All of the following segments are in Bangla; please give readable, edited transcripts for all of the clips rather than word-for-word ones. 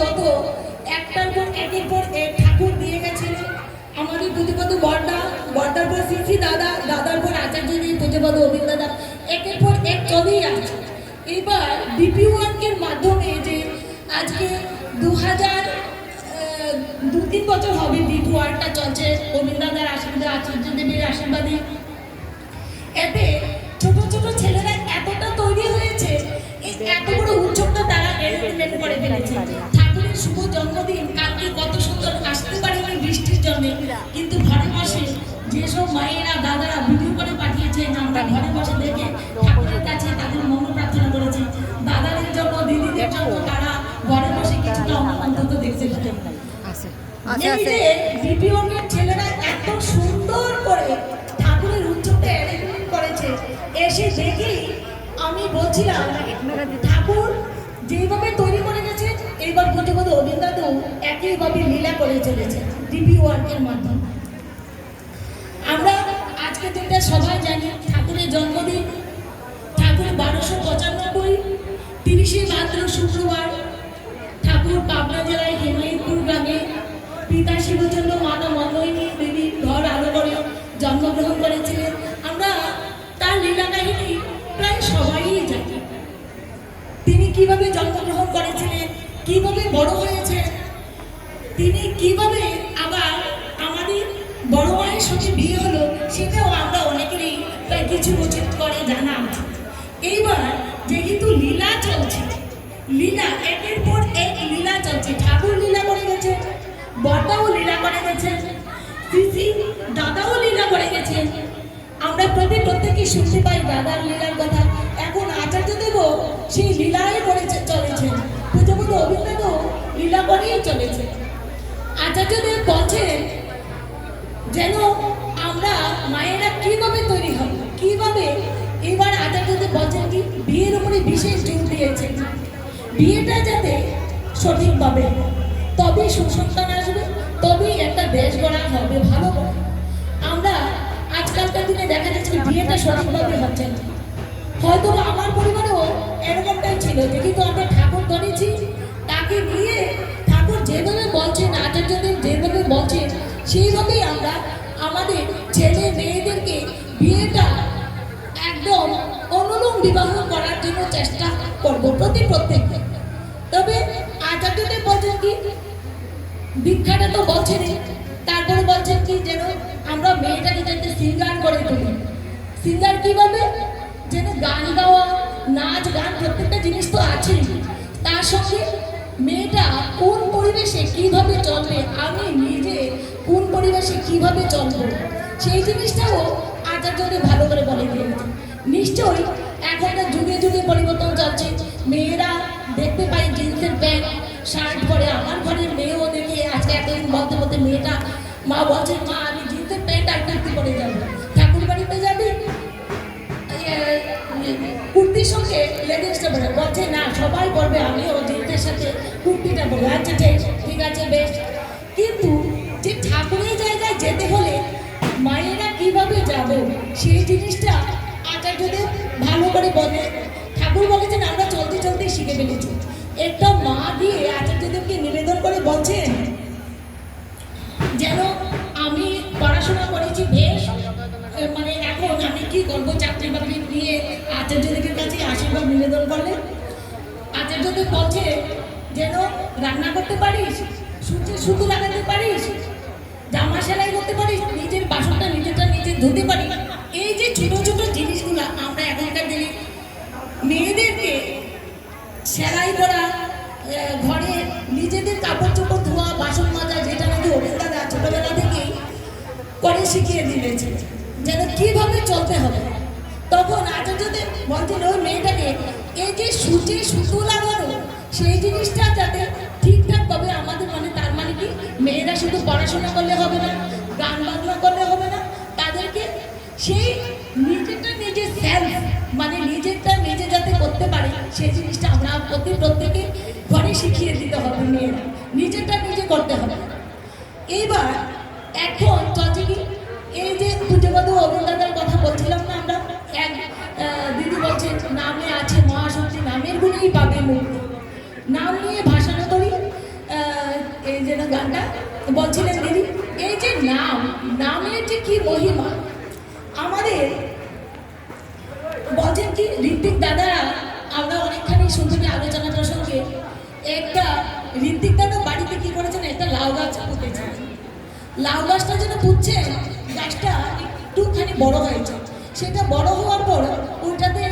কত একটার পর একের পর এক ঠাকুর দিয়ে গেছেন আমাদের পুজোপদ বর্দার পর শ্রী দাদার পর আচার্যদেব পুজোপদ অভিন দাদা একের পর এক চলেই আসছে। এবার ডিপি ওয়ার্কের মাধ্যমে যে আজকে 2-3 বছর হবে ডিপি ওয়ার্কটা চলছে অভিন দাদার আশীর্বাদে আচার্যদেবের আশীর্বাদে। এতে ছোট ছোট ছেলেরা এতটা তৈরি হয়েছে, এই এত বড় উৎসবটা তারা এলিমেন্ট করে ফেলেছে। ঠাকুরের শুভ জন্মদিন কালকে কত সুন্দর আসতে পারেনি বৃষ্টির জন্য, কিন্তু ঘরে বসে যেসব মায়েরা দাদারা ভিডিও করে পাঠিয়েছেন আমরা ঘরে বসে দেখে ঠাকুরের কাছে তাদের মনোপ্রার্থনা করেছি। দাদাদের জন্য দিদিদের জন্য তারা ঘরে বসে কিছুটা অন্তত দেখছে। ভিডিওর ছেলেরা এত সুন্দর করে ঠাকুরের উৎসবটা অ্যারেঞ্জমেন্ট করেছে, এসে দেখি আমি বলছিলাম ঠাকুর যেইভাবে তৈরি করে গেছে এইবার পুজোপদ অভিন দাদু একইভাবে লীলা করে চলেছে ডিপি ওয়ার্কের মাধ্যমে। আমরা আজকে দিনটা সবাই জানি ঠাকুরের জন্মদিন, ঠাকুর 1295 30শে ভাদ্র শুক্রবার ঠাকুর পাবনা জেলায় হেমায়তপুর গ্রামে পিতা শিবচন্দ্র মাতা মন্দাকিনী দেবীর ঘর আলো করে জন্মগ্রহণ করেছিলেন। আমরা তার লীলা কাহিনী প্রায় সবাই জানি, তিনি কিভাবে জন্মগ্রহণ করেছিলেন, কিভাবে বড় হয়েছে, তিনি কিভাবে আবার আমাদের বড় মায়ের সঙ্গে বিয়ে হলো সেটাও আমরা অনেকেরই প্রায় কিছু বছর পরে জানা আছে। এইবার যেহেতু লীলা চলছে, লীলা একের পর এক লীলা চলছে, ঠাকুর লীলা করে গেছে, বড়দাও লীলা করে গেছে, শ্রী দাদাও লীলা করে গেছে। আমরা প্রত্যেকে শুনতে পাই দাদার লীলার কথা। এখন আচার্যদেবও সেই লীলাই করে চলেছেন, পুজোপদ অভিন দাদু লীলা করেই চলেছে। আচার্যদেব বলছেন যেন আমরা মায়েরা কিভাবে তৈরি হব, কিভাবে। এবার আচার্যদেব বলছেন কি বিয়ের উপরে বিশেষ জোর দিয়েছেন, বিয়েটা যাতে সঠিকভাবে, তবেই সুসন্তান আসবে, তবেই একটা দেশ গড়া হবে ভালো করে। আমরা আজকালকার দিনে দেখা যাচ্ছে বিয়েটা সঠিকভাবে হচ্ছে না। হয়তো আমার পরিবারেও এরকমটাই ছিল যে কিন্তু আমরা ঠাকুর ধরেছি, তাকে নিয়ে ঠাকুর যেভাবে বলছেন, আচার্যদেব যেভাবে বলছেন সেইভাবেই আমরা আমাদের ছেলে মেয়েদেরকে বিয়েটা একদম অনুলোম বিবাহ করার জন্য চেষ্টা করবো প্রত্যেককে। তবে আচার্যদেব বলছেন কি দীক্ষাটা তো বলছেনই, তারপরে বলছেন কি যেন আমরা মেয়েটাকে যাতে সিঙ্গার করে তুলি। সিঙ্গার কিভাবে? যেন গান গাওয়া, নাচ গান প্রত্যেকটা জিনিস তো আছেই, তার সঙ্গে মেয়েটা কোন পরিবেশে কিভাবে চলবে, আমি নিজে কোন পরিবেশে কিভাবে চলবো সেই জিনিসটাও আচার্যদেব ভালো করে বলে দিয়েছে। নিশ্চয়ই এখনকার যুগে যুগে পরিবর্তন চলছে, মেয়েরা দেখতে পাই জিন্সের প্যান্ট শার্ট পরে। আমার ঘরের মেয়েও দেখে আজকে এতদিন বলতে বলতে মেয়েটা মা বলছে মা আমি জিন্সের প্যান্ট আর কুর্তি পরে যাবো, ঠাকুর বাড়িতে যাবি কুর্তির সঙ্গে লেগিংসটা পরে, বলছে না সবাই পরবে আমিও জিন্সের সাথে কুর্তিটা পরবো। আচ্ছা ঠিক আছে বেশ, কিন্তু যে ঠাকুরের জায়গায় যেতে হলে মায়েরা কিভাবে যাবে সেই জিনিসটা আচার্যদেব ভালো করে বলে। ঠাকুর বলেছেন আমরা চলতে চলতে শিখে ফেলেছি। একটা মা দিয়ে আচার্যদেবকে নিবেদন করে বলছেন যেন আমি পড়াশোনা করেছি বেশ, মানে এখন আমি কি করবো, চাকরি বাকরি নিয়ে আচার্যদেবের কাছে আশীর্বাদ নিবেদন করলে আচার্যদেব বলছে যেন রান্না করতে পারিস, সূর্যে সুতো লাগাতে পারিস, জামা সেলাই করতে পারিস, নিজের বাসনটা নিজে ধুতে পারিস। এই যে ছোট ছোট জিনিসগুলো আমরা এখনকার দিনে মেয়েদেরকে সেলাই করা, ঘরে নিজেদের কাপড় চোপড় ধোয়া, বাসন মাজা, যেটা নাকি অভিন দাদা ছোটবেলা থেকেই করে শিখিয়ে দিয়েছে যেন কিভাবে চলতে হবে। তখন আচার্যদেব বলছেন ওই মেয়েটাকে এই যে সূচে সুতো লাগানো সেই জিনিসটা যাতে ঠিকঠাকভাবে আমাদের মানে, তার মানে কি মেয়েরা শুধু পড়াশোনা করলে হবে না, গান বাজনা করলে হবে না, তাদেরকে সেই নিজেরটা নিজে সেলফ মানে নিজেরটা নিজে যাতে করতে পারে সেই জিনিসটা আমরা প্রত্যেকে ঘরে শিখিয়ে দিতে হবে। মেয়েরা নিজেরটা নিজে করতে হবে। এইবার এখন চলছে কি এই যে পুজোপদ অভিন দাদার কথা বলছিলাম না আমরা, এক দিদি বলছেন নামে আছে মহাশক্তি, নামের গুণেই পাবে মুক্তি। নাম নিয়ে ভাসানো করি, গানটা বলছিলেন দিদি, এই যে নাম, নামের যে কি মহিমা। আমাদের বলছেন কি ঋত্বিক দাদারা, আমরা অনেকখানি শুনছি আলোচনা প্রসঙ্গে, একটা ঋত্বিক দাদা বাড়িতে কি করেছেন, একটা লাউ গাছ পুঁতেছেন। লাউ গাছটা যেন পুঁতছেন, গাছটা একটুখানি বড় হয়েছে। সেটা বড় হওয়ার পর ওটাতে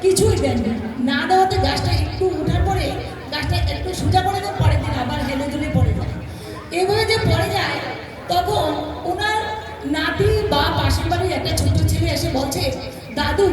কিছুই দেননি, না দেওয়াতে গাছটা একটু ওঠার পরে গাছটা একটু সোজা পড়ে যায়, পরের দিন আবার হেলে দুলে পড়ে যায়। এভাবে যে পড়ে যায়, তখন ওনার নাতি বা পাশের বাড়ির একটা ছোট ছেলে এসে বলছে, দাদু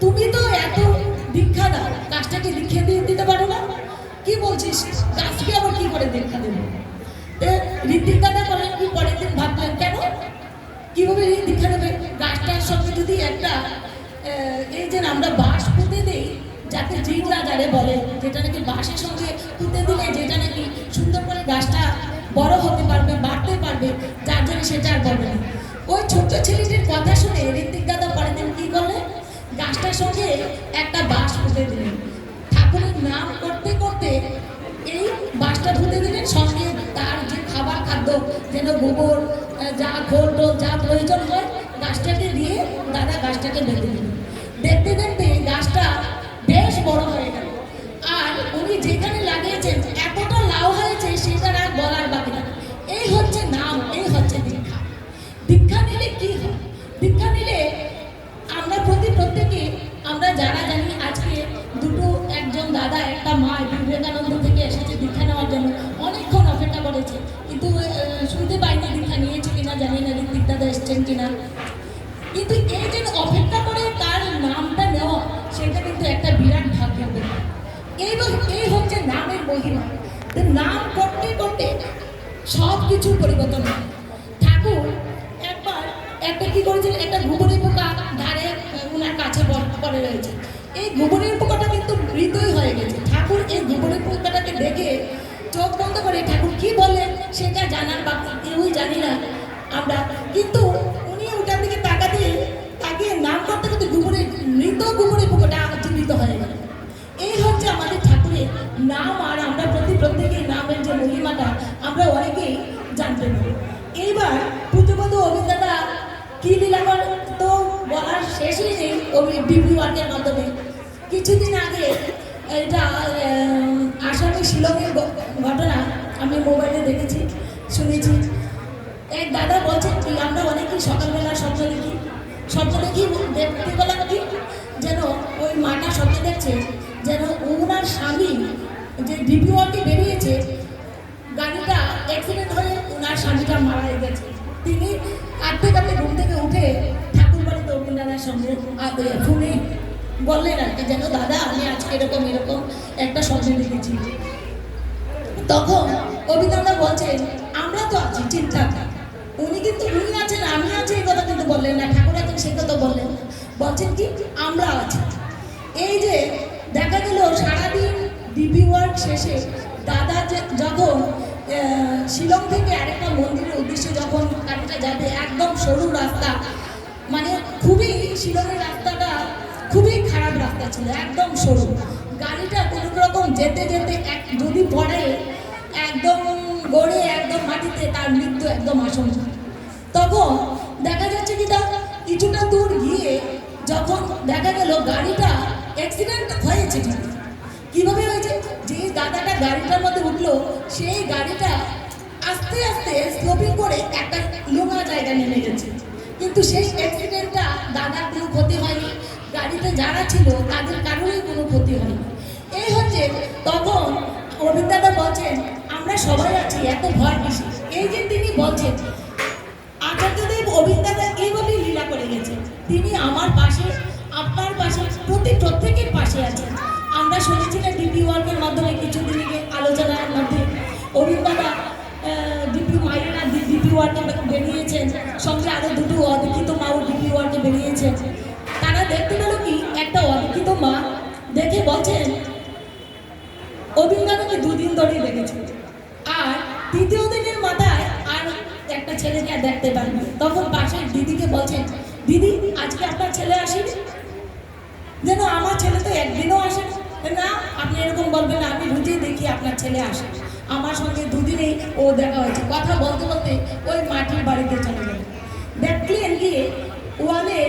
তুমি তো এত দীক্ষা দাও, গাছটাকে দীক্ষা দিয়ে দিতে পারো না? কি বলছিস, গাছকে আবার কি করে দীক্ষা দেবো? ঋত্বিক দাদা বলেন কি, পরের দিন ভাবলেন কেন কিভাবে দীক্ষা দেবে? গাছটার সঙ্গে যদি একটা এই যে আমরা বাঁশ পুঁতে দিই, যাতে জিন লাগারে বলে, যেটা নাকি বাঁশের সঙ্গে পুঁতে দিলে যেটা নাকি সুন্দর করে গাছটা বড় হতে পারবে, বাড়তে পারবে, যার জন্য সেটা আর বলবে না। ওই ছোট্ট ছেলেটির কথা শুনে ঋত্বিক দাদা পরের দিন কি করলেন, গাছটার সঙ্গে একটা বাঁশ পুঁতে দিলেন। ঠাকুরের নাম করতে করতে এই বাঁশটা পুঁতে দিলেন, সঙ্গে তার যে খাবার খাদ্য, যেন গোবর, যা খোল টোল যা প্রয়োজন হয়, গাছটাকে দিয়ে দাদা গাছটাকে বেঁধে দিলেন। দেখতে দেখতে গাছটা বেশ বড় হয়ে গেল। আর উনি যেখানে লাগিয়েছেন এতটা লাউ হয়েছে, সেটা আর বলার বাকি না। এই হচ্ছে নাম, এই হচ্ছে দীক্ষা। দীক্ষা নিলে কি হয়? দীক্ষা নিলে আমরা প্রত্যেকে আমরা যারা জানি, আজকে দুটো একজন দাদা একটা মা বিবেকানন্দ থেকে এসেছে দীক্ষা নেওয়ার জন্য, অনেকক্ষণ অপেক্ষা করেছে, কিন্তু শুনতে পাইনি দীক্ষা নিয়েছে কিনা, জানি না ঋত্বিক দাদা এসছেন কিনা। কিন্তু এই যে অপেক্ষা করে তার নামটা নেওয়া, সেটা কিন্তু একটা বিরাট ভাগ্য। এই হচ্ছে নামের মহিমা। নাম করতে করতে সব কিছু পরিবর্তন হয়। ঠাকুর একবার একটা কি করেছিলেন, একটা ঘুবড়ি পোকা ধারে ওনার কাছে পড়ে রয়েছে। এই ঘুবড়ির পোকাটা কিন্তু মৃতই হয়ে গেছে। ঠাকুর এই ঘুবড়ি পোকাটাকে দেখে চোখ বন্ধ করে ঠাকুর কি বললেন সেটা জানার বা কেউই জানি না আমরা, কিন্তু উনি ওটার দিকে তাকিয়ে নাম করতে করতে মৃত ঘুবড়ি পোকাটা জীবিত হয়ে গেল। এই হচ্ছে আমাদের ঠাকুরের নাম। আর আমরা প্রত্যেকের নামের যে মহিমাটা আমরা অনেকেই জানতে পারি। এইবার পুজোবধূ অভিজ্ঞতা কি লীলা করে তো বলার শেষই নেই। ডিপি ওয়ার্কের মাধ্যমে কিছুদিন আগে এটা আসামে শিলংয়ের ঘটনা আমি মোবাইলে দেখেছি, শুনেছি। এক দাদা বলছেন কি, আমরা অনেকেই সকালবেলা স্বপ্ন দেখি দেখতে পেলাম কি, যেন ওই মাটা স্বপ্ন দেখছে যেন ওনার স্বামী যে ডিপি ওয়ার্কে বেরিয়েছে, গাড়িটা অ্যাক্সিডেন্ট হয়ে ওনার স্বামীটা মারা গেছে। তিনি কাঁদতে কাঁদতে ঘুম থেকে উঠে ঠাকুর বাড়িতে অভিন দাদার সঙ্গে ফোনে বললেন আর কি, যেন দাদা আমি আজকে এরকম একটা স্বপ্ন দেখেছি। তখন অভিন দাদা বলছেন, আমরা তো আছি, চিন্তা উনি আছেন, আমি আছি, এই কথা কিন্তু বললেন না। ঠাকুর আছেন সে কথা বললেন না, বলছেন কি আমরা আছি। এই যে দেখা গেল সারাদিন ডিপি ওয়ার্ক শেষে দাদা যখন শিলং থেকে আরেকটা মন্দিরের উদ্দেশ্যে যখন গাড়িটা যাবে, একদম সরু রাস্তা, মানে খুবই শিলংয়ের রাস্তাটা খুবই খারাপ রাস্তা ছিল, একদম সরু। গাড়িটা কোনো রকম যেতে যদি পড়ে একদম গড়ে একদম মাটিতে, তার মৃত্যু একদম আশঙ্কা। তখন দেখা যাচ্ছে কি কিছুটা দূর গিয়ে যখন দেখা গেল গাড়িটা অ্যাক্সিডেন্ট হয়েছে। কিভাবে হয়েছে? যে দাদাটা গাড়িটার মধ্যে উঠলো, সেই গাড়িটা আস্তে আস্তে স্লোপিং করে একটা নোংরা জায়গায় নেমে গেছে। কিন্তু সেই অ্যাক্সিডেন্টটা দাদার কোনো ক্ষতি হয়নি, গাড়িতে যারা ছিল তাদের কারণেই কোনো ক্ষতি হয়নি। এই হচ্ছে তখন অভিন দাদা বলছেন, আমরা সবাই আছি, এত ভয় কিসে? এই যে তিনি বলছেন, আচার্যদেব অভিন দাদা এইভাবেই লীলা করে গেছে। তিনি আমার পাশে, আপনার পাশে, প্রত্যেকের পাশে আছেন। আমরা শুনেছিলাম ডিপি ওয়ার্কের মাধ্যমে কিছুদিন আগে আলোচনার মধ্যে অভিন দাদা ডিপি মায়েরা ডিপি ওয়ার্কে বেরিয়েছেন, সঙ্গে আরও দুটো অদীক্ষিত মাও ডিপি ওয়ার্কে বেরিয়েছেন। তারা দেখতে পেল কি, একটা অদীক্ষিত মা দেখে বলছেন অভিন দাদাকে দুদিন ধরেই দেখেছে, আর তৃতীয় দিনের মাথায় আর একটা ছেলেকে আর দেখতে পারেনি। তখন পাশের দিদিকে বলছেন, দিদি আজকে আপনার ছেলে আসেনি? যেন আমার ছেলে তো একদিনও আসে না। আপনি এরকম বলবেন না, আমি রোজই দেখি আপনার ছেলে আসে। আমার সঙ্গে দুদিনেই ও দেখা হয়েছে, কথা বলতে বলতে ওই মাটির বাড়িতে চলে গেল। দেখলেন গিয়ে ওয়ালে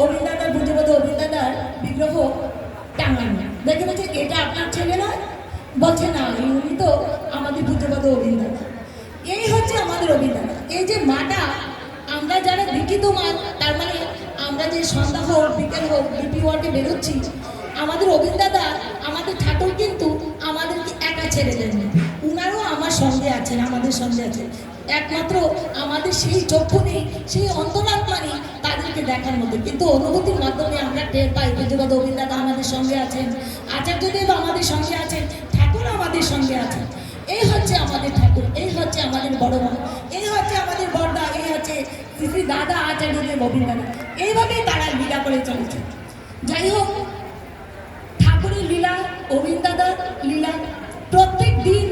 অবিন্দাদার পুজোপদ অবিন্দাদার বিগ্রহ টাঙানো। দেখে বলছে এটা আপনার ছেলে নয়? বলছে না, উনি তো আমাদের পুজোপদ অবিন্দাদা। এই হচ্ছে আমাদের অবিন্দাদা। এই যে মাটা আমরা যারা দীক্ষিত মা, তার মানে আমরা যে সন্ধ্যা হোক বিকেল হোক বিপি ওয়ার্ডে বেরোচ্ছি, আমাদের অবিন্দাদা আমাদের ঠাকুর কিন্তু আমাদেরকে একা ছেড়ে দেন। উনারও আমার সঙ্গে আছেন, আমাদের সঙ্গে আছেন। একমাত্র আমাদের সেই চক্ষু নেই, সেই অন্তরাত্মা নেই তাদেরকে দেখার মতো, কিন্তু অনুভূতির মাধ্যমে আমরা টের পাই পুজোপদ অবিন্দাদা আমাদের সঙ্গে আছেন, আচার্যদেব আমাদের সঙ্গে আছেন, ঠাকুর আমাদের সঙ্গে আছেন। এই হচ্ছে আমাদের ঠাকুর, এই হচ্ছে আমাদের বড় মা, এই হচ্ছে আমাদের বড়দা, এই হচ্ছে শ্রী দাদা আচার্যদেব অবিন্দাদা। এইভাবেই তারা লীলা করে চলেছে। যাই হোক, ঠাকুরের লীলা, অবিন্দাদার লীলা প্রত্যেক দিন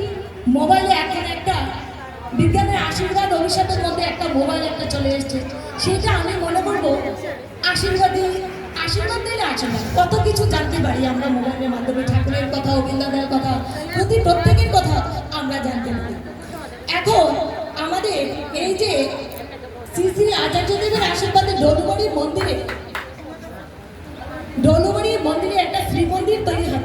মোবাইলে এখন একটা বিজ্ঞানের আশীর্বাদ অভিশাপের মধ্যে একটা মোবাইল একটা চলে এসছে, সেটা আমি মনে করবো আশীর্বাদ দিলে আশীর্বাদ কত কিছু জানতে পারি আমরা মোবাইলের মাধ্যমে। ঠাকুরের কথা, অবিন্দাদার কথা, প্রত্যেকের কথা আমরা জানতে পারি। এখন আমাদের এই যে শ্রী শ্রী আচার্যদেবের আশীর্বাদে ডলুবাড়ির মন্দিরে একটা শ্রী মন্দির তৈরি হয়।